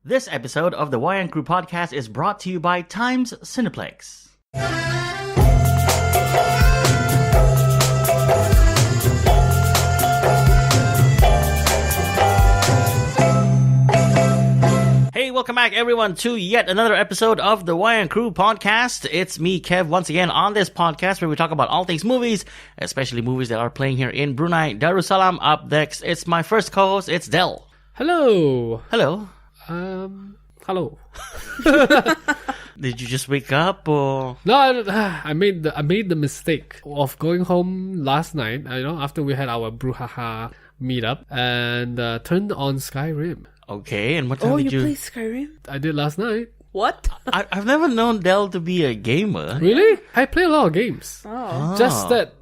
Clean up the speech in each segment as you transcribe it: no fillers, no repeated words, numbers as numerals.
This episode of the Wayang Crew Podcast is brought to you by Times Cineplex. Hey, welcome back everyone to yet another episode of the Wayang Crew Podcast. It's me, Kev, once again on this podcast where we talk about all things movies, especially movies that are playing here in Brunei Darussalam. Up next, it's my first co-host, it's Del. Hello. Hello. Hello. Did you just wake up or? No, I made the mistake of going home last night, after we had our brouhaha meetup, and turned on Skyrim. Okay, and what time did you play Skyrim? I did last night. What? I've never known Del to be a gamer. Really? I play a lot of games. Oh. Just that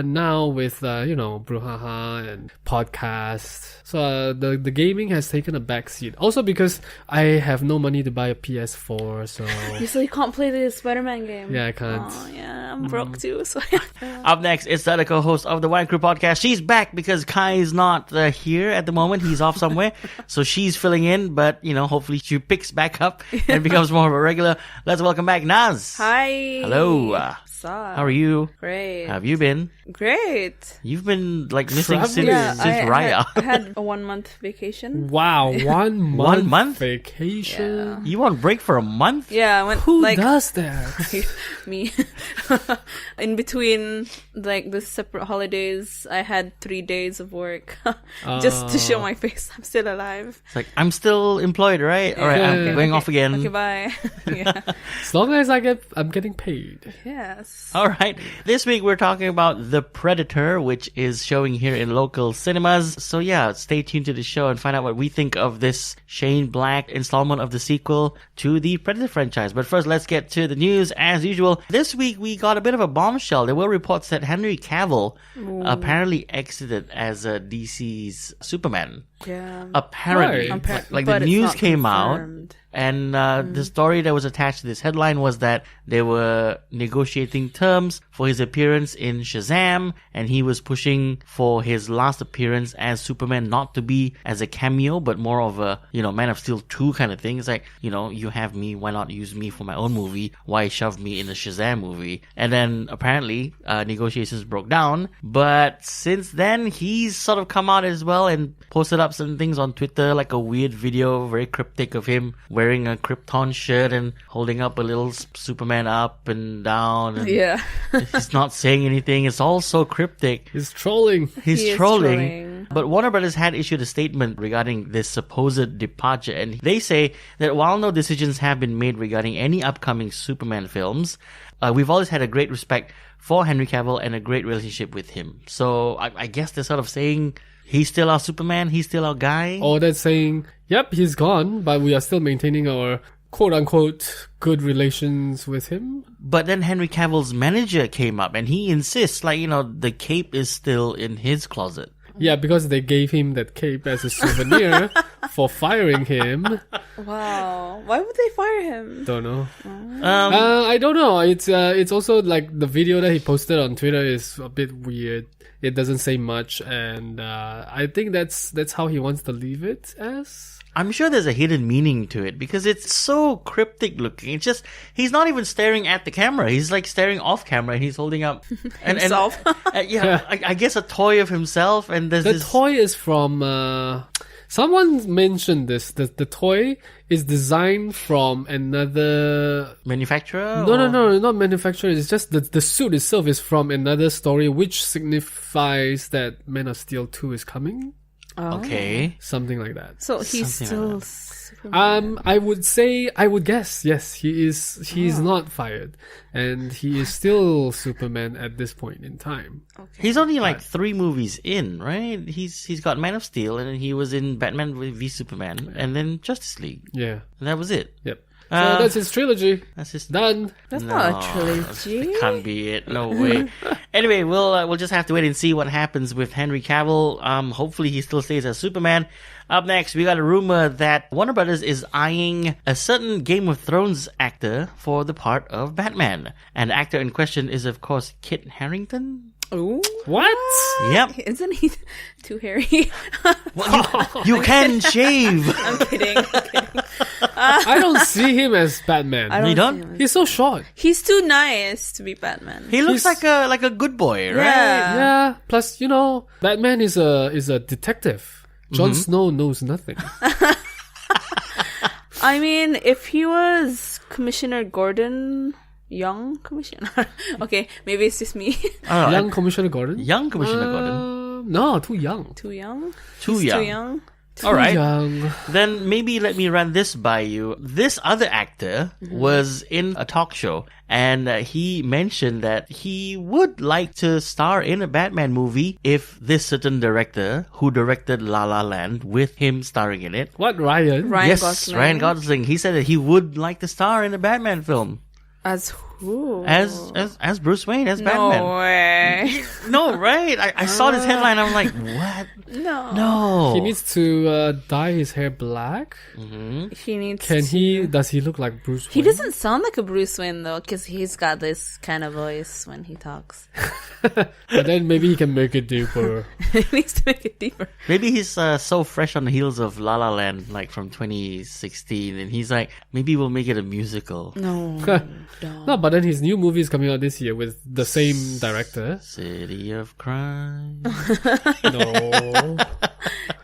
now with, brouhaha and podcasts. So the gaming has taken a backseat. Also because I have no money to buy a PS4, so... So you can't play the Spider-Man game? Yeah, I can't. Oh, yeah, I'm broke too, so... Up next, it's the other co-host of the Wayang Crew Podcast. She's back because Kai is not here at the moment. He's off somewhere. So she's filling in, but, hopefully she picks back up and becomes more of a regular. Let's welcome back Naz. Hi. Hello. What's up? How are you? Great. How have you been? Great. You've been missing since I Raya. had a 1 month vacation. Wow, 1 month, 1 month vacation. Yeah. You on break for a month? Yeah, I went Who does that? me. In between the separate holidays, I had 3 days of work just to show my face. I'm still alive. It's like, I'm still employed, right? All right, I'm going off again. Okay, bye. Yeah. As long as I'm getting paid. Yes. All right. This week we're talking about The Predator, which is showing here in local cinemas. So yeah, stay tuned to the show and find out what we think of this Shane Black installment of the sequel to the Predator franchise. But first, let's get to the news as usual. This week we got a bit of a bombshell. There were reports that Henry Cavill apparently exited as DC's Superman. Yeah. Apparently. Right. The news came confirmed. out. And the story that was attached to this headline was that they were negotiating terms for his appearance in Shazam, and he was pushing for his last appearance as Superman not to be as a cameo, but more of a, Man of Steel 2 kind of thing. It's like, you have me, why not use me for my own movie? Why shove me in a Shazam movie? And then apparently negotiations broke down, but since then he's sort of come out as well and posted up some things on Twitter, like a weird video, very cryptic of him wearing a Krypton shirt and holding up a little Superman up and down. And Yeah. he's not saying anything. It's all so cryptic. He's trolling. He's He is trolling. But Warner Brothers had issued a statement regarding this supposed departure, and they say that while no decisions have been made regarding any upcoming Superman films, we've always had a great respect for Henry Cavill and a great relationship with him. So I guess they're sort of saying he's still our Superman, he's still our guy. Or that's saying, yep, he's gone, but we are still maintaining our quote-unquote good relations with him. But then Henry Cavill's manager came up and he insists, the cape is still in his closet. Yeah, because they gave him that cape as a souvenir for firing him. Wow. Why would they fire him? Don't know. I don't know. It's also like the video that he posted on Twitter is a bit weird. It doesn't say much, and I think that's how he wants to leave it as. I'm sure there's a hidden meaning to it because it's so cryptic looking. It's just, he's not even staring at the camera. He's like staring off camera and he's holding up Himself. I guess a toy of himself. And there's The toy is from, someone mentioned this. The toy is designed from another manufacturer? No, not manufacturer. It's just the suit itself is from another story, which signifies that Man of Steel 2 is coming. Oh. Okay. Something like that. So he's Something still like Superman. I would guess, yes, he is. He's not fired, and he is still Superman at this point in time. Okay. He's only like 3 movies in, right? He's got Man of Steel, and then he was in Batman v Superman, and then Justice League, Yeah. and that was it. Yep. So that's his trilogy. That's just Done. That's not a trilogy. That can't be it. No way. Anyway, we'll just have to wait and see what happens with Henry Cavill. Hopefully he still stays as Superman. Up next, we got a rumor that Warner Brothers is eyeing a certain Game of Thrones actor for the part of Batman. And the actor in question is, of course, Kit Harington. Ooh. What? Yep. Isn't he too hairy? Well, you can shave. I'm kidding. I don't see him as Batman. I You don't. don't? see him. He's so short. He's too nice to be Batman. He looks He's- like a good boy, right? Yeah. Yeah. Plus, Batman is a detective. Jon Snow knows nothing. I mean, if he was Commissioner Gordon, young commissioner. Okay, maybe it's just me. I don't know, Young Commissioner Gordon. young Commissioner Gordon. No, too young. Too young. Too He's young. Too young. All right. Young. Then maybe let me run this by you. This other actor was in a talk show and he mentioned that he would like to star in a Batman movie if this certain director who directed La La Land with him starring in it. What, Ryan? Ryan yes, Gosling. Ryan Gosling. He said that he would like to star in a Batman film As who? as Bruce Wayne, as no Batman. way. No, right? I saw this headline. I'm like, what? No. No. He needs to dye his hair black. He needs. Can to... he? Does he look like Bruce Wayne? He doesn't sound like a Bruce Wayne though, because he's got this kind of voice when he talks. But then maybe he can make it deeper. He needs to make it deeper. Maybe he's so fresh on the heels of La La Land, like from 2016, and he's like, maybe we'll make it a musical. No. No, but then his new movie is coming out this year with the same director. City of Crime. No.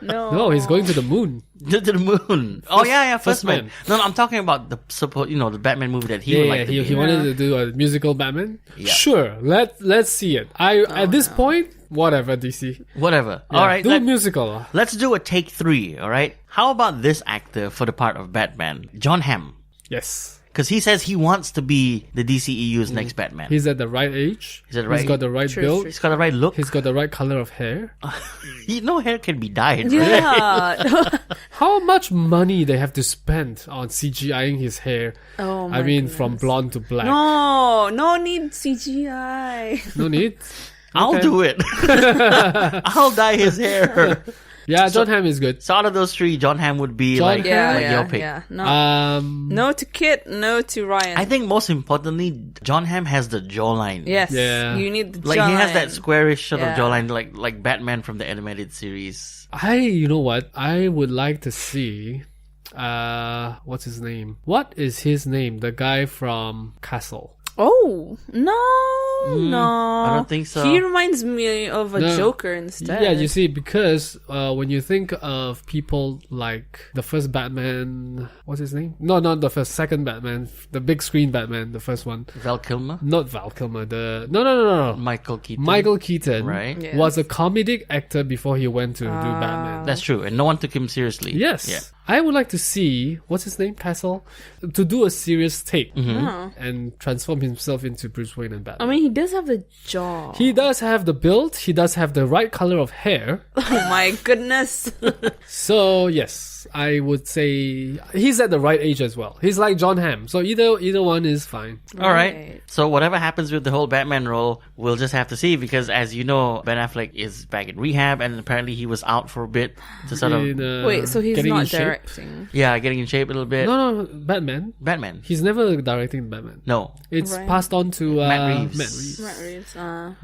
No. No, he's going to the moon. to the moon. Oh yeah, First Man. Man. No, I'm talking about the the Batman movie that he would like to he be. wanted to do a musical Batman. Yeah. Sure, let's see it. At this point, whatever, DC. Whatever. Yeah, All right, do a musical. let's do a take 3. All right. How about this actor for the part of Batman, Jon Hamm? Yes, Because he says he wants to be the DCEU's next Batman. he's at the right age. He's at the right He's got the right True, build. true. He's got the right look. He's got the right color of hair. No hair can be dyed. Right? Yeah. How much money they have to spend on CGIing his hair? Oh my I mean, goodness. from blonde to black. No need CGI. No need. I'll Okay. do it. I'll dye his hair. Yeah, Jon Hamm is good. So out of those 3, Jon Hamm would be Jon like, Yeah, like yeah, your pick. yeah. No, No, to Kit, no to Ryan. I think most importantly, Jon Hamm has the jawline. yes. Yeah. You need the Like he has that jawline. squarish sort Yeah. of jawline, like Batman from the animated series. you know what? I would like to see. What's his name? What is his name? The guy from Castle. Oh no, no! I don't think so. He reminds me of a No. Joker instead. Yeah, you see, because when you think of people like the first Batman, what's his name? No, not the first, second Batman, the big screen Batman, the first one. Val Kilmer, Not Val Kilmer. No. Michael Keaton. Michael Keaton Right. Yeah. was a comedic actor before he went to do Batman. That's true, and no one took him seriously. Yes. Yeah. I would like to see, what's his name, Castle, to do a serious take Oh. and transform himself into Bruce Wayne and I Batman. mean, he does have the jaw. He does have the build, he does have the right color of hair. Oh my goodness! So, yes, I would say he's at the right age as well. He's like Jon Hamm. So either one is fine. All right. Right. So whatever happens with the whole Batman role, we'll just have to see because, as you know, Ben Affleck is back in rehab, and apparently he was out for a bit to sort of Wait, so he's getting in not shape. directing? getting in shape a little bit. No, Batman. Batman. He's never directing Batman. No. It's Right. passed on to Matt Reeves. Matt Reeves. Matt Reeves.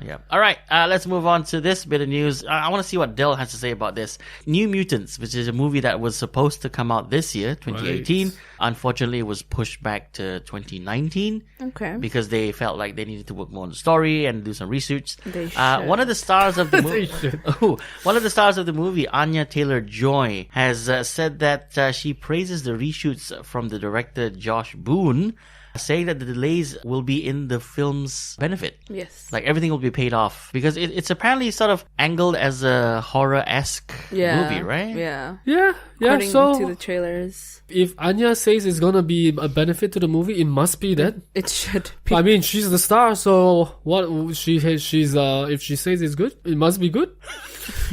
Yeah. All right. Let's move on to this bit of news. I want to see what Dell has to say about this. New Mutants, which is a movie that was supposed to come out this year, 2018. Right. Unfortunately, it was pushed back to 2019 Okay. because they felt like they needed to work more on the story and do some research. They should. One of the stars of the movie, They should. one of the stars of the movie, Anya Taylor-Joy, has said that she praises the reshoots from the director Josh Boone, saying that the delays will be in the film's benefit. Yes. Like everything will be paid off because it's apparently sort of angled as a horror-esque movie, right? Yeah. Yeah, According so to the trailers, if Anya says it's gonna be a benefit to the movie, it must be that. it should be. I mean, she's the star, so what she's if she says it's good, it must be good.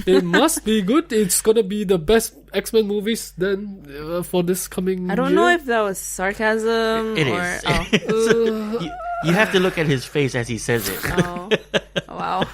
It must be good. It's gonna be the best X-Men movies then for this coming I don't year. know if that was sarcasm It or is. oh, you have to look at his face as he says it. oh. Wow. Wow.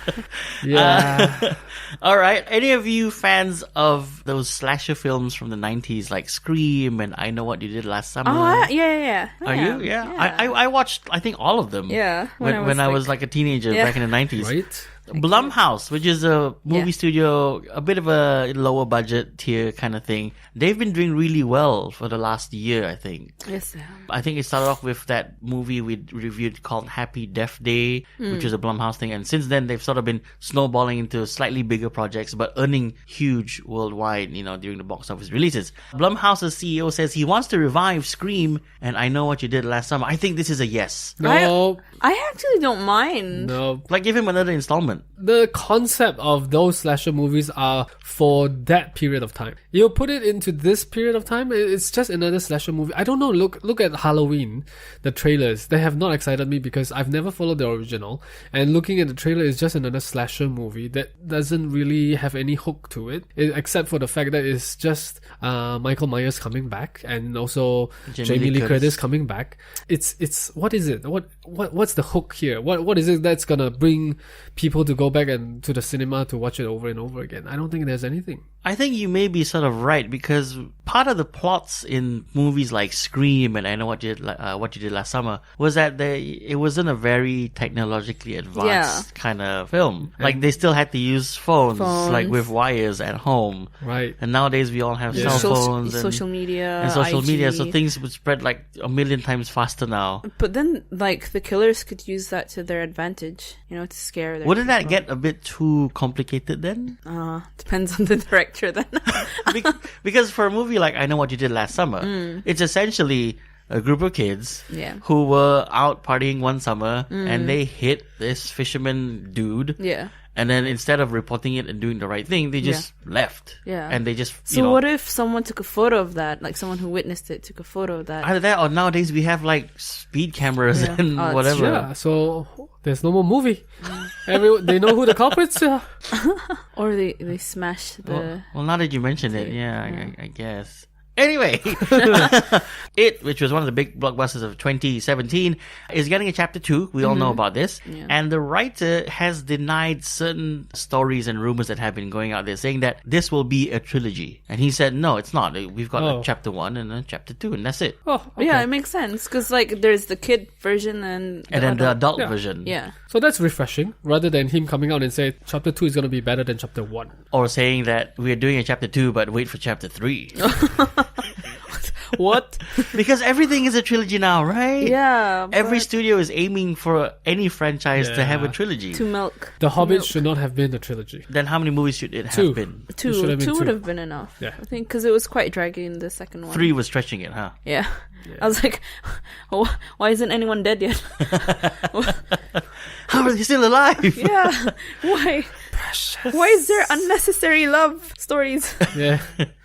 Yeah. All right. Any of you fans of those slasher films from the 90s like Scream and I Know What You Did Last Summer? Oh, yeah. Are you? Yeah. I watched, I think, all of them. Yeah. When I was like a teenager back in the 90s. Right? Blumhouse, which is a movie studio, a bit of a lower budget tier kind of thing. They've been doing really well for the last year, I think. Yes. I think it started off with that movie we reviewed called Happy Death Day, which was a Blumhouse thing. And since then, they've sort of been snowballing into slightly bigger projects, but earning huge worldwide, during the box office releases. Blumhouse's CEO says he wants to revive Scream and I Know What You Did Last Summer. I think this is a yes. No. I actually don't mind. No. Like, give him another installment. The concept of those slasher movies are for that period of time. You put it into this period of time, it's just another slasher movie. I don't know. Look at Halloween, the trailers. They have not excited me because I've never followed the original. And looking at the trailer is just another slasher movie that doesn't really have any hook to it, except for the fact that it's just Michael Myers coming back and also Jamie Lee Curtis coming back. It's what is it? What's the hook here? What is it that's gonna bring people to go back and to the cinema to watch it over and over again? I don't think there's anything. I think you may be sort of right because part of the plots in movies like Scream and I Know What You Did Last Summer was that it wasn't a very technologically advanced kind of film. Like they still had to use phones like with wires at home. Right. And nowadays we all have cell phones and social media, and social IG. media, so things would spread like a million times faster now. But then, like, the killers could use that to their advantage, to scare their Wouldn't that people. get a bit too complicated then? Depends on the director then. Because for a movie like I Know What You Did Last Summer, it's essentially a group of kids who were out partying one summer and they hit this fisherman dude. Yeah. And then instead of reporting it and doing the right thing, they just left. Yeah. And they just, So what if someone took a photo of that? Like someone who witnessed it took a photo of that? either that or nowadays we have like speed cameras and Oh, whatever. Yeah, so there's no more movie. They know who the culprits are. Or they smash the... Well, now that you mention it, I guess. Anyway, It, which was one of the big blockbusters of 2017, is getting a chapter 2. We all know about this. Yeah. And the writer has denied certain stories and rumors that have been going out there saying that this will be a trilogy. And he said, no, it's not. We've got a chapter 1 and a chapter 2 and that's it. Oh, okay. Yeah, it makes sense. Because, like, there's the kid version and then the adult Yeah. version. Yeah. So that's refreshing, rather than him coming out and say chapter 2 is going to be better than chapter 1. Or saying that we're doing a chapter 2 but wait for chapter 3. What? Because everything is a trilogy now, right? Yeah. Every but studio is aiming for any franchise to have a Yeah. trilogy. to milk. The Hobbit Milk. should not have been a trilogy. Then how many movies should it have 2. been? It should have been Two would 2. have been enough. Yeah. I think because it was quite draggy in the second one. 3 was stretching it, huh? Yeah. I was like, why isn't anyone dead yet? How are they still alive? Yeah. Why? Precious. Why is there unnecessary love stories? Yeah.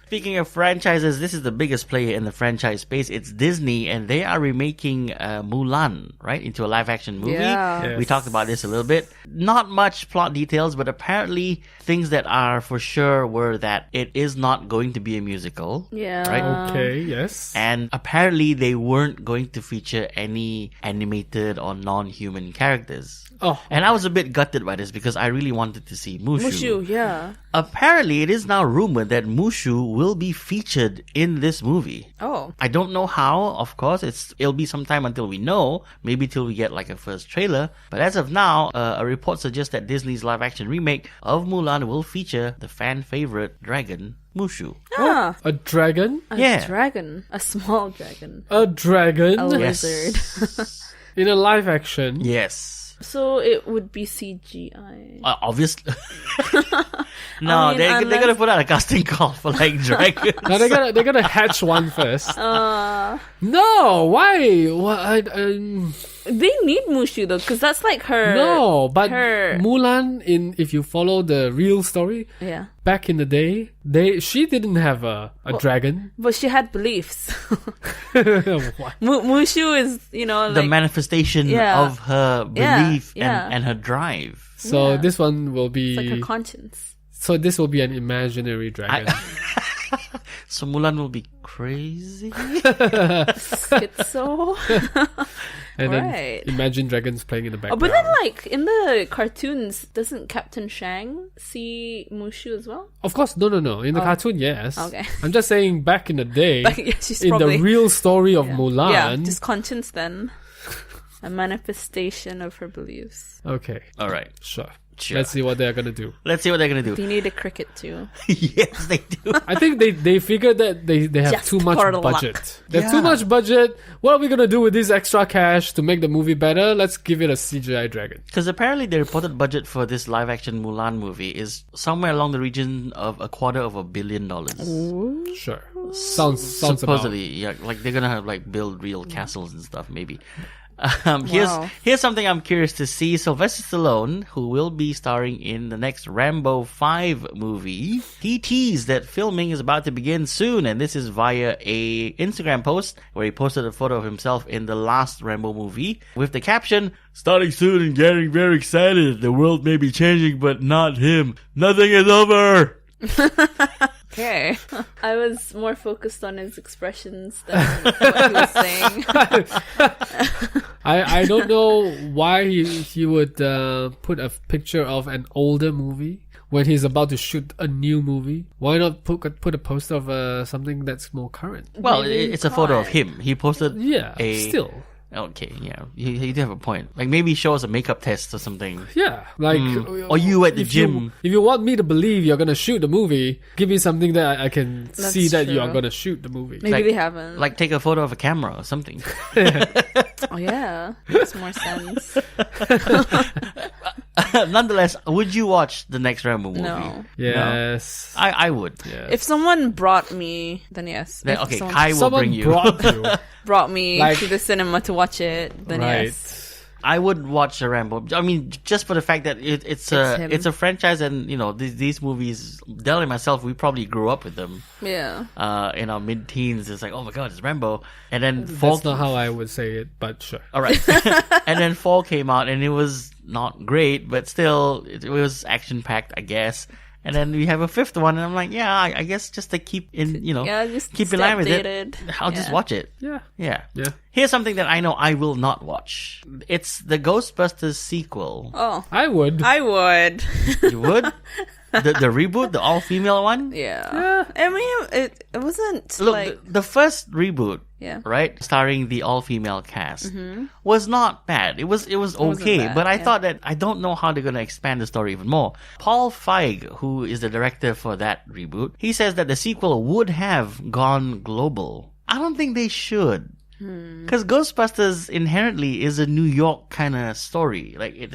Speaking of franchises, this is the biggest player in the franchise space. It's Disney, and they are remaking Mulan, right, into a live-action movie. Yeah. Yes. We talked about this a little bit. Not much plot details, but apparently things that are for sure were that it is not going to be a musical. Yeah. Right? Okay, yes. And apparently they weren't going to feature any animated or non-human characters. Oh, And I was a bit gutted by this because I really wanted to see Mushu, yeah. Apparently, it is now rumored that Mushu will be featured in this movie. Oh. I don't know how, of course. It'll be some time until we know. Maybe till we get like a first trailer. But as of now, a report suggests that Disney's live-action remake of Mulan will feature the fan favorite dragon, Mushu. Ah. a dragon? Yeah. Dragon. A small dragon. A dragon? A Yes. lizard. In a live action? Yes. So it would be CGI. Obviously. No, I mean, they're unless- gonna put out a casting call for like dragons. No, they gotta hatch one first. No, why? What? They need Mushu though, because that's like her. No, but her. Mulan, if you follow the real story, Yeah. back in the day, she didn't have a dragon. But she had beliefs. What? Mushu is, like. The manifestation Yeah. of her Yeah, belief yeah. and her drive. So Yeah. this one will be. It's like her conscience. So this will be an imaginary dragon. So Mulan will be crazy. Schizo. And Right. then Imagine Dragons playing in the Oh, background. but then, like, in the cartoons, doesn't Captain Shang see Mushu as well? Of course, no. In the cartoon, yes. Okay. I'm just saying back in the day, But yeah, she's in probably... the real story of yeah. Mulan. Yeah, just conscience then. A manifestation of her beliefs. Okay, All right. sure. Sure. Let's see what they're gonna do. Let's see what they're gonna do. They need a cricket too. Yes, they do. I think they figured that they have Just too much for the luck. budget. They have Yeah. too much budget. What are we gonna do with this extra cash to make the movie better? Let's give it a CGI dragon. Because apparently the reported budget for this live-action Mulan movie is somewhere along the region of $250 million. Sure. Sounds Supposedly, yeah, like they're gonna have like build real castles and stuff, maybe. Wow. Here's something I'm curious to see. Sylvester Stallone, who will be starring in the next Rambo 5 movie, he teased that filming is about to begin soon, and this is via a Instagram post where he posted a photo of himself in the last Rambo movie with the caption, "Starting soon and getting very excited. The world may be changing, but not him. Nothing is over." Okay. I was more focused on his expressions than what he was saying. I don't know why he would put a picture of an older movie when he's about to shoot a new movie. Why not put a poster of something that's more current? Well, Maybe it's a photo of not. him. He posted Yeah, a... still. Okay, yeah. You do have a point. Like maybe show us a makeup test or something. Yeah, like Or you at the if gym. If you want me to believe you're gonna shoot the movie, give me something that I can That's see that you true. are gonna shoot the movie. Maybe Like- they haven't. Like take a photo of a camera or something. Oh yeah, makes more sense. Nonetheless, would you watch the next Rambo movie? No. Yes. I would. Yes. If someone brought me, then yes. Then, If okay, someone Kai will Someone bring you. brought me Like- to the cinema to watch it, then right. yes. I would watch a Rambo. I mean, just for the fact that it's him. a franchise, and you know these movies. Dell and myself, we probably grew up with them. Yeah. In our mid-teens, it's like, oh my god, it's Rambo. And then 4. That's not how I would say it, but sure. All right. And then 4 came out, and it was not great, but still, it was action-packed, I guess. And then we have a 5th one, and I'm like, yeah, I guess just to keep in, Yeah, just keep in stay line with updated. it, I'll just Yeah. watch it. Yeah. Yeah. Yeah. Here's something that I know I will not watch. It's the Ghostbusters sequel. Oh, I would. I would. You would? The reboot, the all-female one? Yeah. I mean, it wasn't Look, like the first reboot, yeah. right, starring the all-female cast, was not bad. It was okay, bad, but I yeah. thought that I don't know how they're going to expand the story even more. Paul Feig, who is the director for that reboot, he says that the sequel would have gone global. I don't think they should. Because Ghostbusters inherently is a New York kind of story. Like it's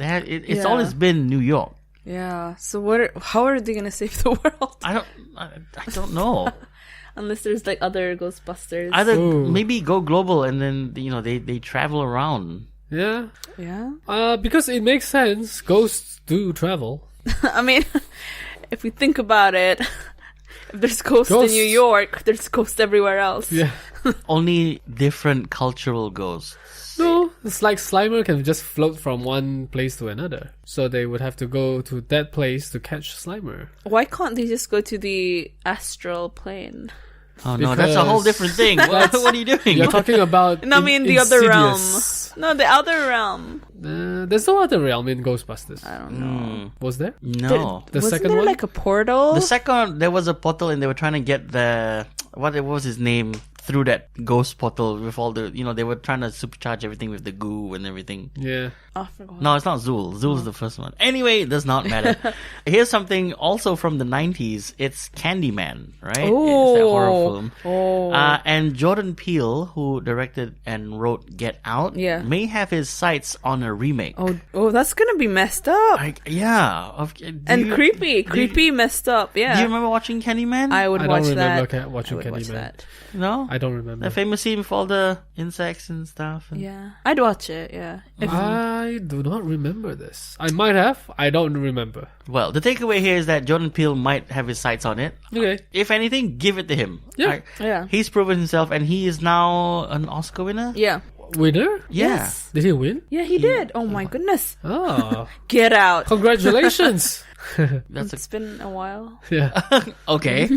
Yeah. always been New York. Yeah. So how are they gonna save the world? I don't know. Unless there's like other Ghostbusters. Either Ooh. maybe go global and then they travel around. Yeah. Yeah. Because it makes sense. Ghosts do travel. I mean, if we think about it, if there's ghosts Ghosts- in New York, there's ghosts everywhere else. Yeah. Only different cultural ghosts. No, it's like Slimer can just float from one place to another. So they would have to go to that place to catch Slimer. Why can't they just go to the astral plane? Oh no, that's a whole Because- different thing. what are you doing? You're talking about No, I mean the other realm. Insidious. No, the other realm. There's no other realm in Ghostbusters. I don't know. Was there? No. The Wasn't second there one? like a portal? The second, there was a portal and they were trying to get what was his name through that ghost portal with all the, they were trying to supercharge everything with the goo and everything. Yeah. Oh, I forgot. No, it's not Zool. Zool's the first one. Anyway, it does not matter. Here's something also from the 90s. It's Candyman, right? It's that horror film. Oh. And Jordan Peele, who directed and wrote Get Out, Yeah. may have his sights on a remake. Oh, that's gonna be messed up. Yeah. And creepy, messed up. Yeah. Do you remember watching Candyman? I would I watch don't remember that. watching I would watch Candyman. that. No? I don't remember. The famous scene with all the insects and stuff. And... Yeah, I'd watch it. Yeah. I do not remember this. I might have. I don't remember. Well, the takeaway here is that Jordan Peele might have his sights on it. Okay. If anything, give it to him. Yeah. Right? Yeah. He's proven himself, and he is now an Oscar winner. Yeah. Winner? Yeah. Yes. Did he win? Yeah, he did. Oh my goodness. Oh. Get out. Congratulations. That's It's been a while. Yeah. okay.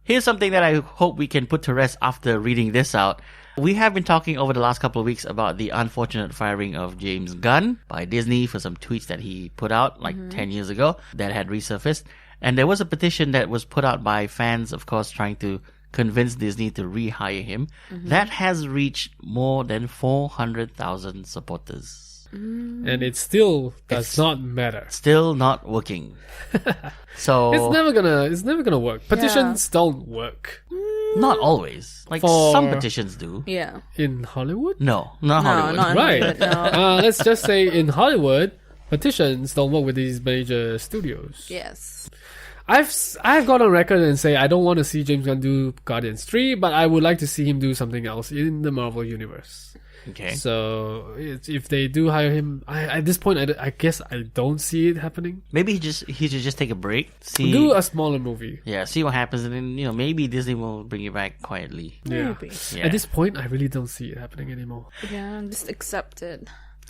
Here's something that I hope we can put to rest after reading this out. We have been talking over the last couple of weeks about the unfortunate firing of James Gunn by Disney for some tweets that he put out 10 years ago that had resurfaced. And there was a petition that was put out by fans, of course, trying to convince Disney to rehire him. That has reached more than 400,000 supporters. And it still does not matter. Still not working. So It's never gonna work. Petitions don't work. not always. Some petitions do. Yeah. In Hollywood? No, not Hollywood. Not in Right. Hollywood, no. Let's just say in Hollywood, petitions don't work with these major studios. Yes. I've gone on record and say I don't want to see James Gunn do Guardians 3, but I would like to see him do something else in the Marvel universe. Okay. So if they do hire him, at this point, I guess I don't see it happening. Maybe he should just take a break. Do a smaller movie. Yeah, see what happens, and then maybe Disney will bring it back quietly. Yeah. Maybe. Yeah. At this point, I really don't see it happening anymore. Yeah, just accept it.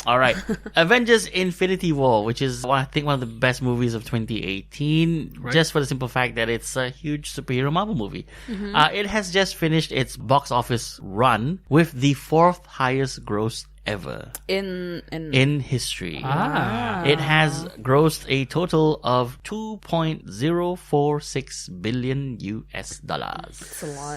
All right. Avengers Infinity War, which is I think one of the best movies of 2018, just for the simple fact that it's a huge superhero Marvel movie. It has just finished its box office run with the 4th highest gross ever In history. Ah. It has grossed a total of $2.046 billion. it's a lot.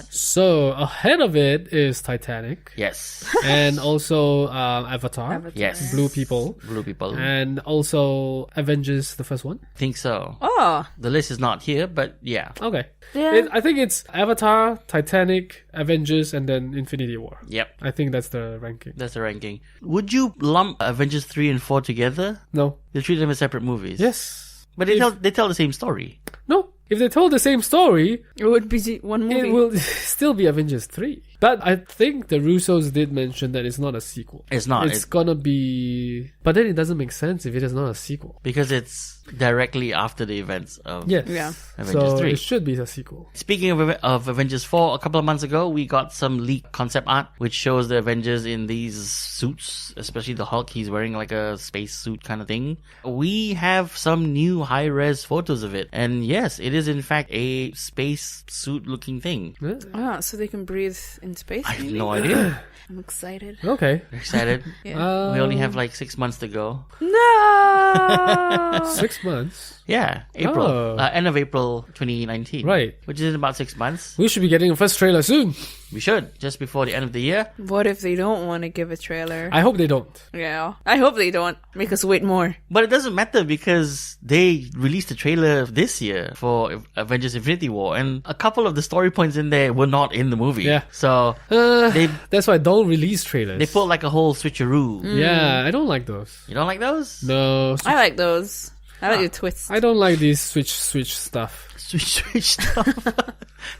So ahead of it is Titanic Yes. and also Avatar. Yes. Blue People. Blue People. And also Avengers, the first one. think so. Oh, The list is not here, but yeah. Okay. Yeah. I think it's Avatar, Titanic, Avengers, and then Infinity War. Yep. I think that's the ranking. That's the ranking. Would you lump Avengers 3 and 4 together? No. You treat them as separate movies. Yes. But they tell the same story. No. If they told the same story, it would be one movie. it will still be Avengers 3. But I think the Russos did mention that it's not a sequel. It's not. It's gonna be... But then it doesn't make sense if it is not a sequel. Because it's directly after the events of Yes. Yeah. Avengers so 3. it should be a sequel. Speaking of Avengers 4, a couple of months ago, we got some leaked concept art which shows the Avengers in these suits, especially the Hulk. He's wearing like a space suit kind of thing. We have some new high-res photos of it. And yes, it is in fact a space suit looking thing. Yeah. So they can breathe in space. I have maybe? no idea. I'm excited. Okay. Excited. Yeah. We only have like 6 months to go. No. 6 months. Yeah, April. Oh. End of April 2019. Right. Which is in about 6 months. We should be getting a first trailer soon. We should, just before the end of the year. What if they don't want to give a trailer? I hope they don't. Yeah. I hope they don't. Make us wait more. But it doesn't matter because they released a trailer this year for Avengers Infinity War, and a couple of the story points in there were not in the movie. Yeah. So they That's why I don't release trailers. they put like a whole switcheroo. Yeah, I don't like those. You don't like those? No. I like those. I like the twists. I don't like these switch stuff. Switch stuff.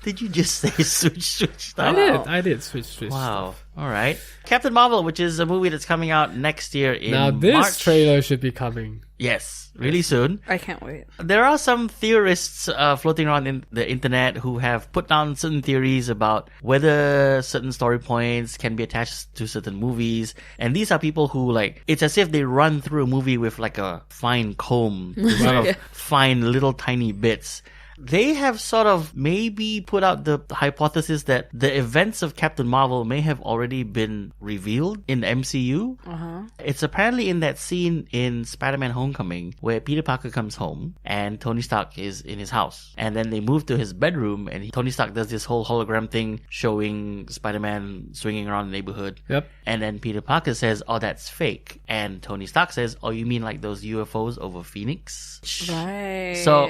Did you just say switch stuff? I did switch Wow. stuff. All right. Captain Marvel, which is a movie that's coming out next year in Now this March. trailer should be coming. Yes, really soon. I can't wait. There are some theorists floating around in the internet who have put down certain theories about whether certain story points can be attached to certain movies. And these are people who it's as if they run through a movie with like a fine comb to sort of find little tiny bits. They have sort of maybe put out the hypothesis that the events of Captain Marvel may have already been revealed in the MCU. It's apparently in that scene in Spider-Man Homecoming where Peter Parker comes home and Tony Stark is in his house. And then they move to his bedroom and Tony Stark does this whole hologram thing showing Spider-Man swinging around the neighborhood. Yep. And then Peter Parker says, "Oh, that's fake." And Tony Stark says, "Oh, you mean like those UFOs over Phoenix?" Right. So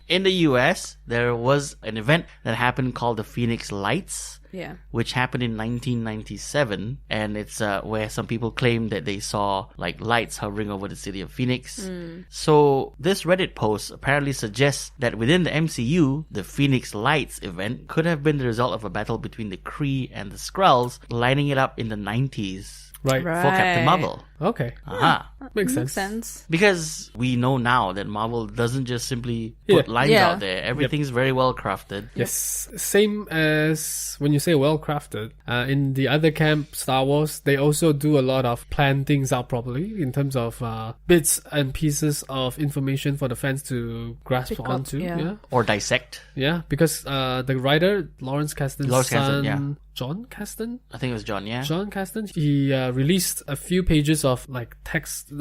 in the US, there was an event that happened called the Phoenix Lights, yeah. which happened in 1997, and it's where some people claim that they saw like lights hovering over the city of Phoenix. So this Reddit post apparently suggests that within the MCU, the Phoenix Lights event could have been the result of a battle between the Kree and the Skrulls, lining it up in the 90s. Right. For Captain Marvel. Okay. Aha. Makes Makes sense. sense. Because we know now that Marvel doesn't just simply put lines Yeah. out there. Everything's very well crafted. Yes. Same as when you say well crafted. In the other camp, Star Wars, they also do a lot of plan things out properly in terms of bits and pieces of information for the fans to grasp Pick up, onto. yeah. Yeah. Or dissect. Yeah, because the writer, Lawrence Kasdan's Lawrence Kasdan, son, Jon Kasdan? I think it was John, yeah? Jon Kasdan. He released a few pages of like text,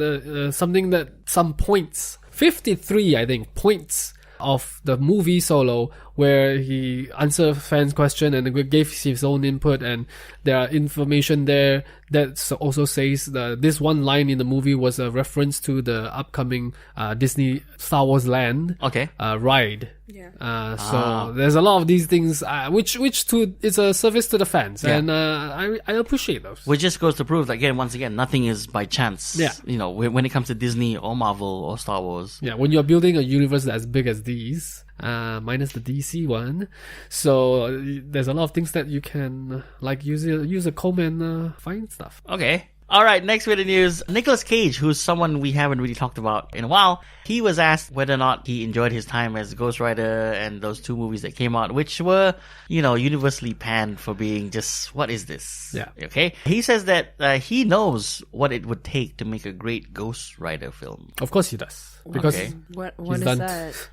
some points, 53, I think, points of the movie Solo, where he answered fans' question and gave his own input, and there are information there that also says that this one line in the movie was a reference to the upcoming Disney Star Wars Land ride. Yeah. So there's a lot of these things, which it's a service to the fans, and I appreciate those. Which just goes to prove that, once again, nothing is by chance. Yeah. You know, when it comes to Disney or Marvel or Star Wars. Yeah, when you're building a universe as big as these, minus the DC one, so there's a lot of things that you can like use a comb and find stuff. Okay. All right, next bit of news. Nicolas Cage, who's someone we haven't really talked about in a while, he was asked whether or not he enjoyed his time as Ghost Rider and those 2 movies that came out, which were, universally panned for being just, what is this? Yeah. Okay. He says that he knows what it would take to make a great Ghost Rider film. Of course he does. Because What he's is done that?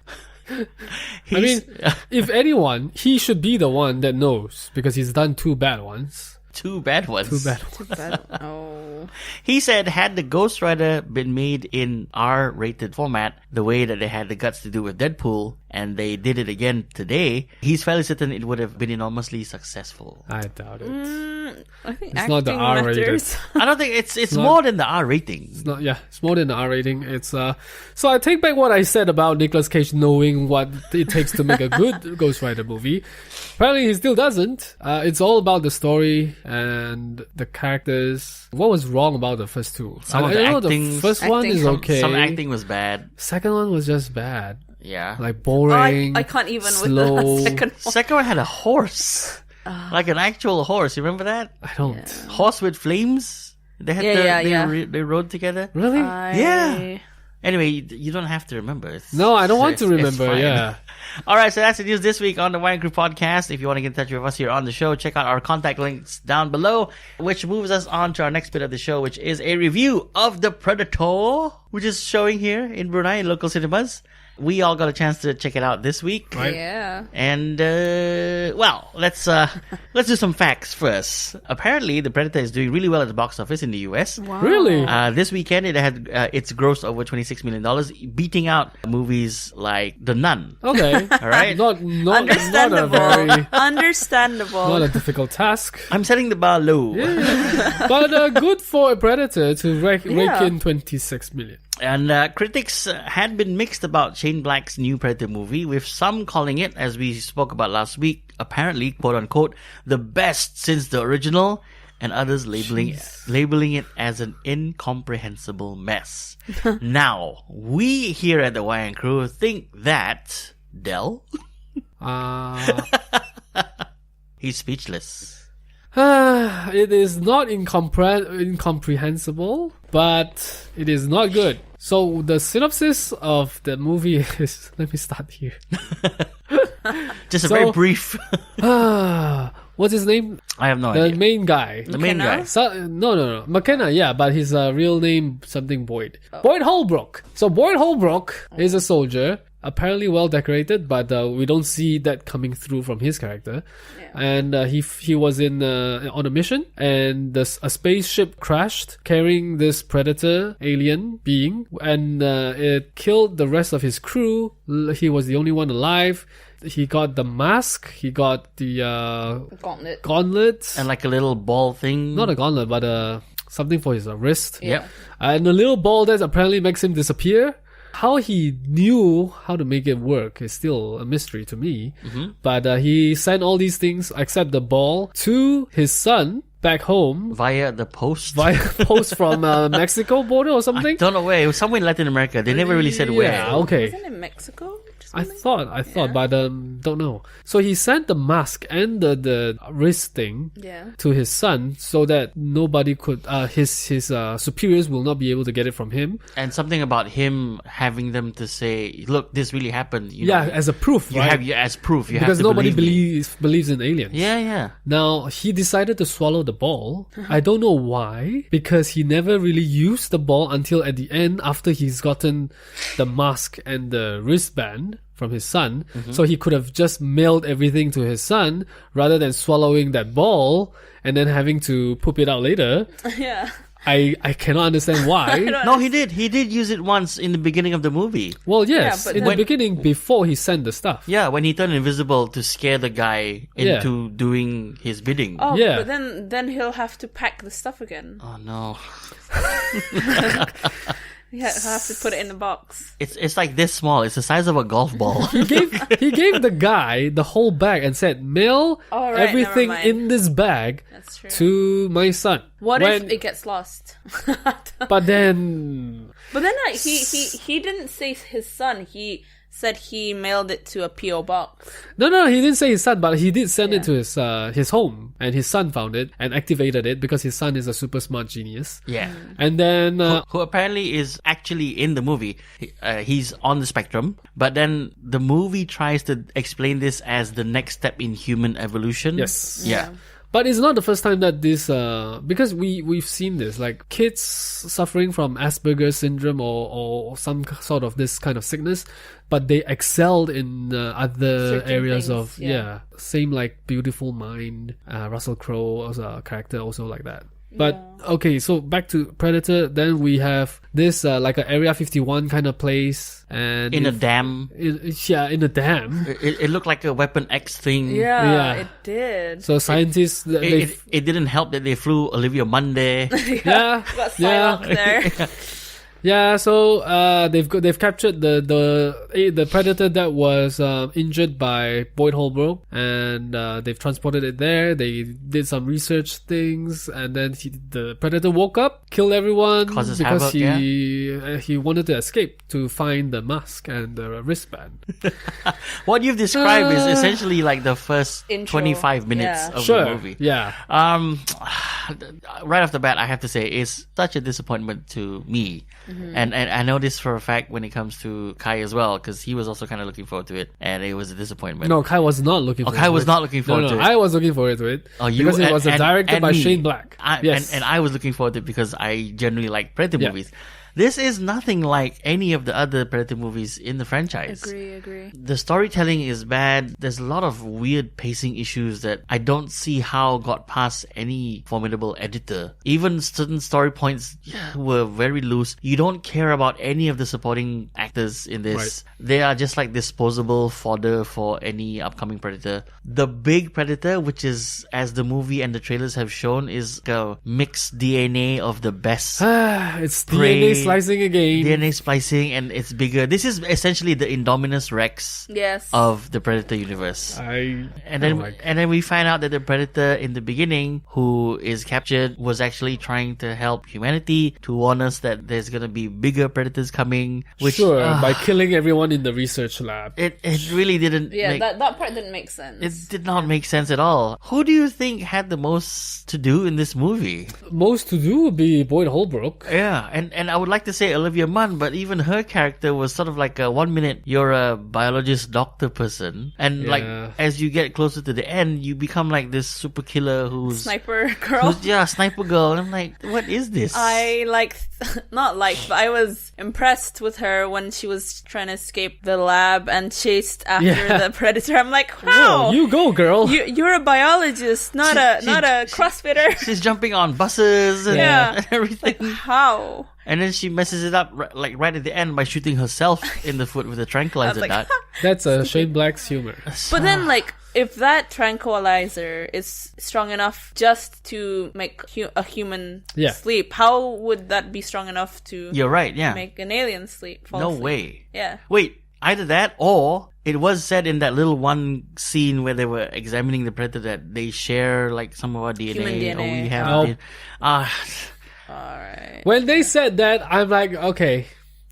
I mean, if anyone, he should be the one that knows, because he's done 2 bad ones. 2 bad ones. 2 bad ones. Oh. He said, had the Ghost Rider been made in R-rated format, the way that they had the guts to do with Deadpool, and they did it again today, he's fairly certain it would have been enormously successful. I doubt it. I think It's not the R-rated. matters. I don't think it's more than the R rating. It's more than the R rating. It's so I take back what I said about Nicolas Cage knowing what it takes to make a good Ghost Rider movie. Apparently he still doesn't. It's all about the story and the characters. What was wrong about the first 2? Some of the acting. The first one is okay. Some acting was bad. Second one was just bad. Yeah. Like boring. I can't even slow. with the second one. Second one had a horse. Like an actual horse. You remember that? I don't. Yeah. Horse with flames? They had they rode together. Really? Yeah. Anyway, you don't have to remember. No, I don't want to remember. fine. Yeah. All right, so that's the news this week on the Wayang Crew Podcast. If you want to get in touch with us here on the show, check out our contact links down below, which moves us on to our next bit of the show, which is a review of The Predator, which is showing here in Brunei in local cinemas. We all got a chance to check it out this week. Right. Yeah. And, let's do some facts first. Apparently, The Predator is doing really well at the box office in the US. Wow. Really? This weekend, it had its grossed over $26 million, beating out movies like The Nun. Okay. All right? Not a very Understandable. not a difficult task. I'm setting the bar low. But good for a Predator to rake in 26 million. And critics had been mixed about Shane Black's new Predator movie, with some calling it, as we spoke about last week, apparently, quote-unquote, the best since the original, and others labeling it as an incomprehensible mess. Now, we here at the Wayang Crew think that... Del? He's speechless. It is not incomprehensible, but it is not good. So the synopsis of the movie is... Let me start here. Just a very brief... What's his name? I have no The idea. main guy. The main guy. No. McKenna, yeah, but his real name, something Boyd. Boyd Holbrook. So Boyd Holbrook is a soldier, apparently well decorated, but we don't see that coming through from his character. Yeah. And he was on a mission, and a spaceship crashed carrying this predator alien being, and it killed the rest of his crew. He was the only one alive. He got the mask. He got the gauntlet, And like a little ball thing. not a gauntlet, but something for his wrist. Yep. And a little ball that apparently makes him disappear. How he knew how to make it work is still a mystery to me. Mm-hmm. But he sent all these things except the ball to his son back home Via the post. via post from Mexico border or something. Don't know where. It was somewhere in Latin America. They never really said where. Yeah, okay. Isn't it Mexico? I thought, but don't know. So he sent the mask and the wrist thing to his son so that nobody could, his superiors will not be able to get it from him. And something about him having them to say, look, this really happened. You know, As a proof, you right? have as proof. You Because have to nobody believe me. believes in aliens. Yeah. Now, he decided to swallow the ball. I don't know why, because he never really used the ball until at the end after he's gotten the mask and the wristband from his son. So he could have just mailed everything to his son rather than swallowing that ball and then having to poop it out later. Yeah. I cannot understand why. No, he did. He did use it once in the beginning of the movie. Well, yes, Yeah, but in the beginning before he sent the stuff. Yeah, when he turned invisible to scare the guy into doing his bidding. Oh, Yeah. but then he'll have to pack the stuff again. Oh, no. Yeah, he'll have to put it in the box. It's like this small. It's the size of a golf ball. He gave the guy the whole bag and said, mail Oh, right, everything never mind. in this bag That's true. to my son. What if it gets lost? But then... But then like, he didn't say his son. He said he mailed it to a P.O. box. No, he didn't say his son, but he did send it to his home, and his son found it and activated it because his son is a super smart genius. Yeah. And then... Who apparently is actually in the movie. He's on the spectrum, but then the movie tries to explain this as the next step in human evolution. Yes. Yeah. But it's not the first time that this, because we've seen this, like kids suffering from Asperger's syndrome or some sort of this kind of sickness, but they excelled in other Certain areas things, of, yeah. same like Beautiful Mind, Russell Crowe as a character also like that. But, okay, so back to Predator, then we have this, like an Area 51 kind of place. And In a dam. in a dam. It looked like a Weapon X thing. Yeah. It did. So scientists, It didn't help that they flew Olivia Munn. yeah, Got Psylocke there. Yeah, so they've captured the predator that was injured by Boyd Holbrook, and they've transported it there. They did some research things, and then the predator woke up, killed everyone Causes because havoc, he wanted to escape to find the mask and the wristband. What you've described is essentially like the first Intro. 25 minutes Yeah. of Sure, the movie. yeah. Right off the bat, I have to say it's such a disappointment to me, and I know this for a fact when it comes to Kai as well, because he was also kind of looking forward to it, and it was a disappointment. No, Kai was not looking forward Kai to was it. not looking forward to it. I was looking forward to it. Oh, you because it was directed by me. Shane Black. Yes. And I was looking forward to it because I generally like Predator Yeah. movies. This is nothing like any of the other Predator movies in the franchise. Agree. The storytelling is bad. There's a lot of weird pacing issues that I don't see how got past any formidable editor. Even certain story points were very loose. You don't care about any of the supporting actors in this. Right. They are just like disposable fodder for any upcoming Predator. The big Predator, which is, as the movie and the trailers have shown, is a mixed DNA of the best. It's Prey. DNA slicing again. DNA splicing, and it's bigger. This is essentially the Indominus Rex Yes. of the Predator universe. And And then we find out that the Predator in the beginning, who is captured, was actually trying to help humanity, to warn us that there's gonna be bigger Predators coming. Which by killing everyone in the research lab. it really didn't. Yeah, make, that part didn't make sense. it did not make sense at all. Who do you think had the most to do in this movie? Most to do would be Boyd Holbrook. Yeah, and I would like to say Olivia Munn, but even her character was sort of like a 1 minute you're a biologist doctor person, and like as you get closer to the end, you become like this super killer who's Sniper girl. sniper girl. And I'm like, what is this? I but I was impressed with her when she was trying to escape the lab and chased after the predator. I'm like, how? Whoa, you go, girl. You're a biologist, not a CrossFitter. She's jumping on buses and, Yeah. and everything. How? And then she messes it up right at the end by shooting herself in the foot with a tranquilizer like, dart. That's Shane Black's humor. But then, like, if that tranquilizer is strong enough just to make a human sleep, how would that be strong enough to You're right, yeah. make an alien sleep? fall No asleep? way. Yeah. Wait, either that or it was said in that little one scene where they were examining the predator that they share like some of our DNA. Human DNA. Or we have Nope. Alright. When they said that, I'm like, okay,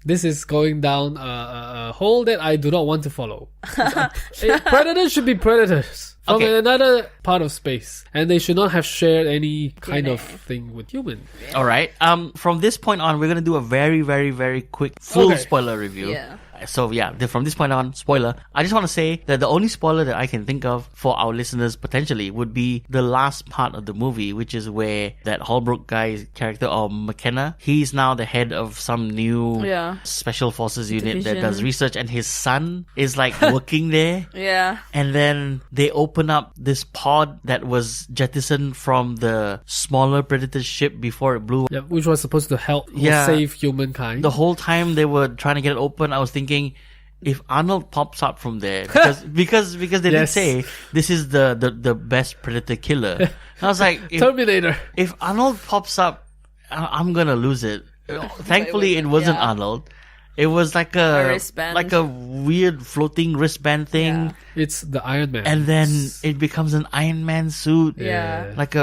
this is going down a hole that I do not want to follow. Predators should be predators from another part of space, and they should not have shared any kind of thing with human. All right. From this point on, we're gonna do a very, very, very quick full Okay. spoiler review. Yeah. So yeah, from this point on, spoiler. I just want to say that the only spoiler that I can think of for our listeners potentially would be the last part of the movie, which is where that Holbrook guy's character, or McKenna, he's now the head of some new special forces unit that does research, and his son is like working there. Yeah. And then they open up this pod that was jettisoned from the smaller Predator ship before it blew. Yeah, which was supposed to help save humankind. The whole time they were trying to get it open, I was thinking, if Arnold pops up from there, because they did say this is the best Predator killer. And I was like, Terminator. If Arnold pops up, I'm gonna lose it. Thankfully, it wasn't Arnold. It was like a wristband. like a weird floating wristband thing. Yeah. It's the Iron Man. And then it becomes an Iron Man suit. Yeah. Like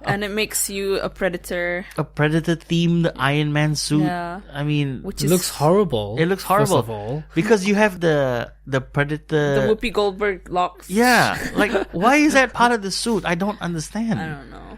and it makes you a Predator. A Predator themed Iron Man suit. Yeah. I mean, Which looks horrible. It looks horrible. First of all. Because you have the Predator. The Whoopi Goldberg locks. Yeah. Like, why is that part of the suit? I don't understand. I don't know.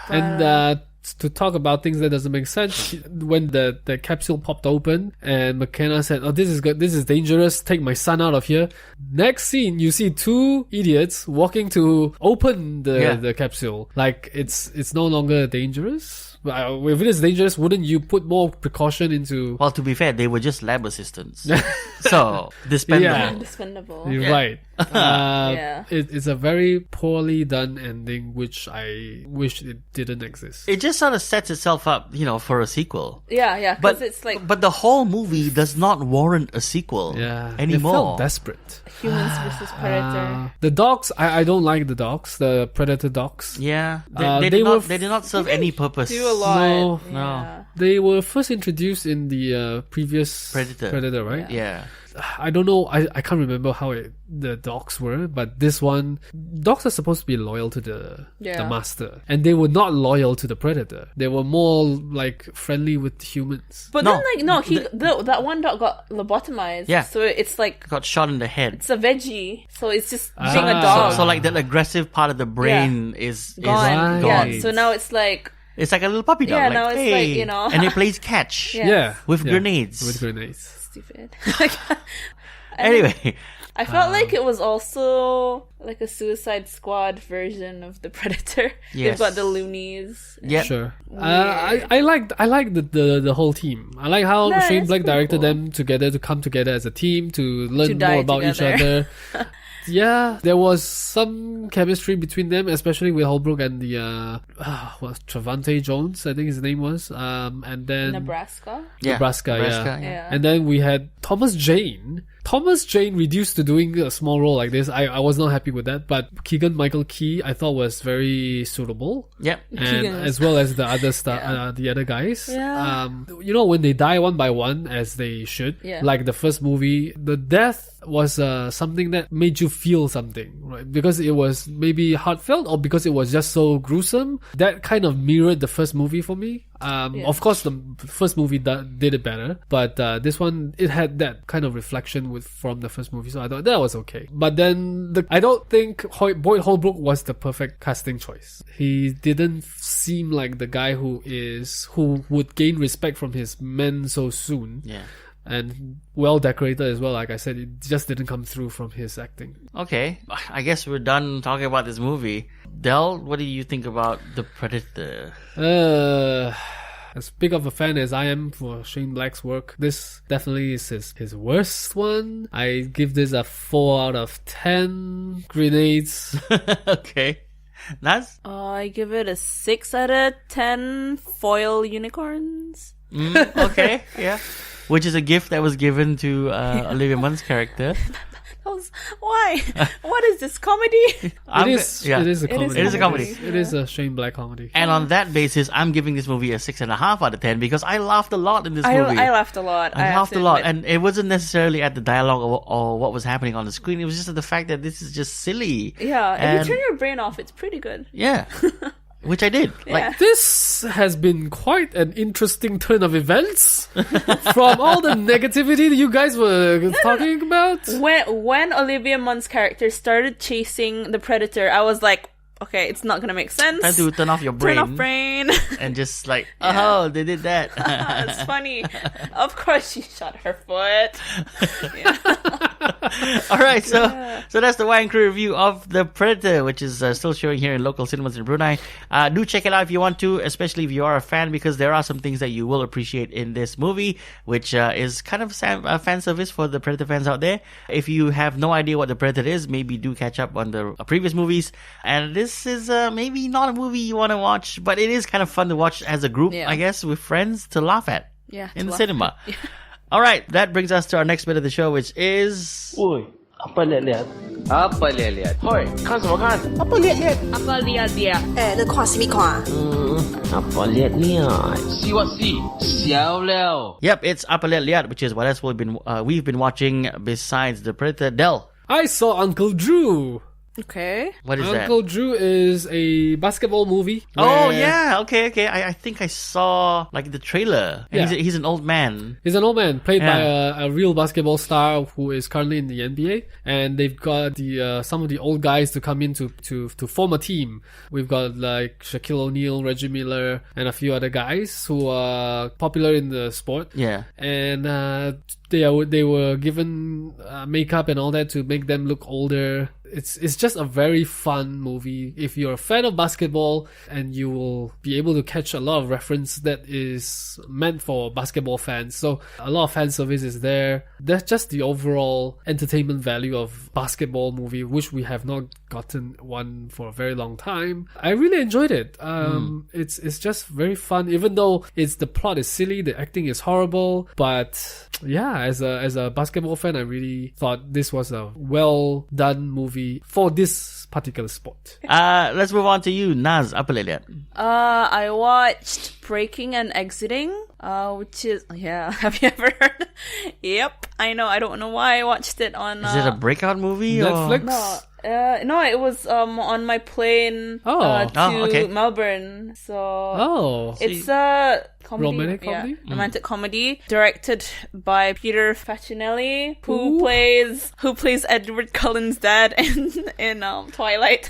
And to talk about things that doesn't make sense, when the capsule popped open and McKenna said, "Oh, this is good. This is dangerous. Take my son out of here." Next scene, you see two idiots walking to open the capsule. Like it's no longer dangerous. If it is dangerous, wouldn't you put more precaution into? Well, to be fair, they were just lab assistants, so dispendable. Dispendable. You're right. It's a very poorly done ending, which I wish it didn't exist. It just sort of sets itself up, for a sequel. Yeah, But because it's like but the whole movie does not warrant a sequel. Anymore. It felt desperate. Humans versus Predator. The dogs, I don't like the dogs, the Predator dogs. Yeah, they did were not, they did not serve any purpose. Do a lot. No. They were first introduced in the previous Predator, right? Yeah. I don't know. I can't remember how the dogs were, but this one, dogs are supposed to be loyal to the master, and they were not loyal to the Predator. They were more like friendly with humans. But then, that one dog got lobotomized. Yeah. So it's like Got shot in the head. it's a veggie. So it's just being a dog. So like that aggressive part of the brain is gone. gone. Yeah. So now it's like It's like a little puppy dog. Yeah, like, now it's hey. like, and it plays catch. Yeah. With grenades. With grenades. stupid. Anyway. I felt like it was also like a Suicide Squad version of the Predator. Yes. They've got the loonies. Yeah. Sure. I liked the whole team. I like how Shane Black directed them together to come together as a team to learn more about each other. Yeah, there was some chemistry between them, especially with Holbrook and the Trevante Jones, I think his name was. And then Nebraska. Nebraska, Yeah. And then we had Thomas Jane. Thomas Jane reduced to doing a small role like this. I was not happy with that, but Keegan-Michael Key I thought was very suitable. Yep. And as well as the other the other guys. Yeah. When they die one by one, as they should, like the first movie, the death was something that made you feel something, right? Because it was maybe heartfelt, or because it was just so gruesome. That kind of mirrored the first movie for me. Of course, the first movie did it better, but this one, it had that kind of reflection from the first movie, so I thought that was okay. But then I don't think Boyd Holbrook was the perfect casting choice. He didn't seem like the guy who would gain respect from his men so soon. Yeah. And well decorated as well. Like I said, it just didn't come through from his acting. Okay, I guess we're done talking about this movie. Del, what do you think about The Predator? As big of a fan as I am for Shane Black's work, this definitely is his worst one. I give this a 4 out of 10 grenades. Okay. Naz? I give it a 6 out of 10 foil unicorns. Okay, yeah. Which is a gift that was given to Olivia Munn's character. Why? What is this, comedy? It is a comedy. It is a comedy. It is a Shane Black comedy. And on that basis, I'm giving this movie a 6.5 out of 10 because I laughed a lot in this movie. I laughed a lot. I laughed a lot. And it wasn't necessarily at the dialogue or what was happening on the screen. It was just at the fact that this is just silly. Yeah, if you turn your brain off, it's pretty good. Yeah. Which I did. Yeah. This has been quite an interesting turn of events from all the negativity that you guys were talking about. When Olivia Munn's character started chasing the Predator, I was like, okay, it's not gonna make sense. Time to turn off your brain. Turn off brain. And just like, oh, they did that. It's funny. Of course, she shot her foot. Yeah. All right, so that's the Wayang Crew review of The Predator, which is still showing here in local cinemas in Brunei. Do check it out if you want to, especially if you are a fan, because there are some things that you will appreciate in this movie, which is kind of a fan service for the Predator fans out there. If you have no idea what The Predator is, maybe do catch up on the previous movies. And this is maybe not a movie you want to watch, but it is kind of fun to watch as a group, I guess, with friends to laugh at in the cinema. Yeah. All right, that brings us to our next bit of the show, which is... Oi, apa liat-liat? Apa liat-liat? Hoi, 看什么看? Apa liat-liat? Apa liat liat? 那看什么看? Apa liat-liat? See what see? 笑了. Yep, it's Apa Liat Liat, which is what else we've been watching besides The Predator. Del, I saw Uncle Drew. Okay. what is Uncle Drew is a basketball movie. that? Oh, where yeah, okay. I think I saw, like, the trailer. And Yeah. he's an old man. He's an old man played by Yeah. a real basketball star who is currently in the NBA, and they've got the some of the old guys to come in to form a team. We've got like Shaquille O'Neal, Reggie Miller, and a few other guys who are popular in the sport. Yeah. And they were given makeup and all that to make them look older. It's just a very fun movie. If you're a fan of basketball, and you will be able to catch a lot of reference that is meant for basketball fans. So a lot of fan service is there. That's just the overall entertainment value of basketball movie, which we have not gotten one for a very long time. I really enjoyed it. It's just very fun, even though the plot is silly, the acting is horrible, but yeah, as a basketball fan, I really thought this was a well done movie for this particular sport. Let's move on to you, Naz. Apa Liat Liat? I watched Breaking and Exiting, which is, have you ever heard? Yep, I know. I don't know why I watched it on... Is it a breakout movie? Netflix? No, it was on my plane to Melbourne. So it's a comedy, romantic comedy, romantic comedy, directed by Peter Facinelli, who plays Edward Cullen's dad in Twilight.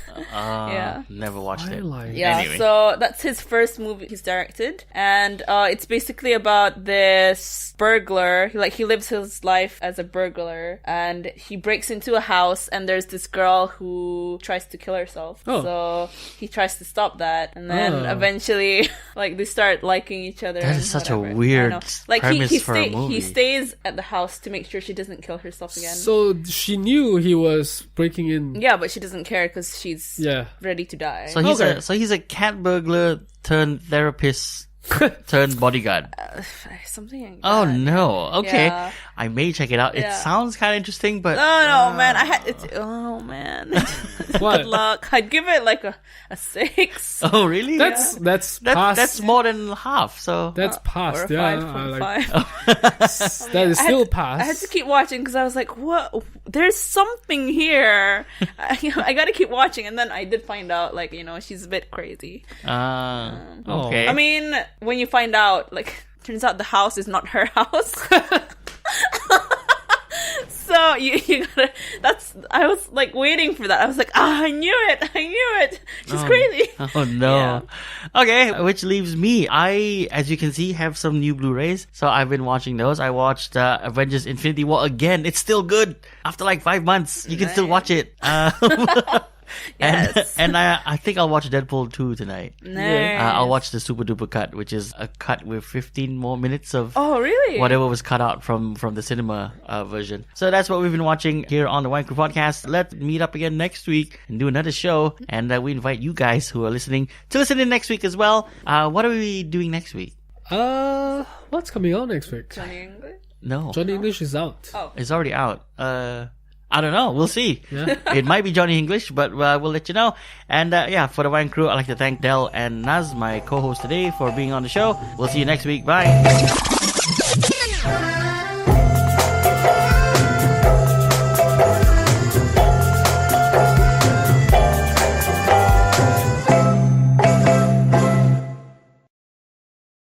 Never watched Twilight. it. Yeah, Anyway. so that's his first movie he's directed, and it's basically about this burglar. He lives his life as a burglar, and he breaks into a house, and there's this girl who tries to kill herself. So he tries to stop that, and then eventually, they start liking each other. That is such a weird premise for a movie. He stays at the house to make sure she doesn't kill herself again. So she knew he was breaking in. Yeah, but she doesn't care because she's ready to die. So he's a cat burglar turned therapist turned bodyguard. Something like that. Oh no. Okay. Yeah. I may check it out. It sounds kind of interesting, but Oh man, oh man. What? Good luck. I'd give it like a 6. oh really? That's past. That's more than half. So That's past. Or a Yeah, 5.5. that is still past. I had to keep watching because I was like, what? There's something here. I gotta keep watching. And then I did find out, she's a bit crazy. okay. I mean, when you find out, turns out the house is not her house. So you gotta. I was waiting for that. I was like, I knew it. She's crazy. Oh no. Yeah. Okay, which leaves me. I, as you can see, have some new Blu-rays, so I've been watching those. I watched Avengers Infinity War again. It's still good. After 5 months, you can still watch it. Yes. And I think I'll watch Deadpool 2 tonight. Nice. I'll watch the super duper cut, which is a cut with 15 more minutes of Oh, really? whatever was cut out from the cinema version. So that's what we've been watching here on the Wayang Crew Podcast. Let's meet up again next week and do another show. And we invite you guys who are listening to listen in next week as well. What are we doing next week? What's coming out next week? Johnny English? No. Johnny English is out. It's already out. I don't know. We'll see. Yeah. It might be Johnny English, but we'll let you know. And for the Wayang Crew, I'd like to thank Del and Naz, my co-host today, for being on the show. We'll see you next week. Bye.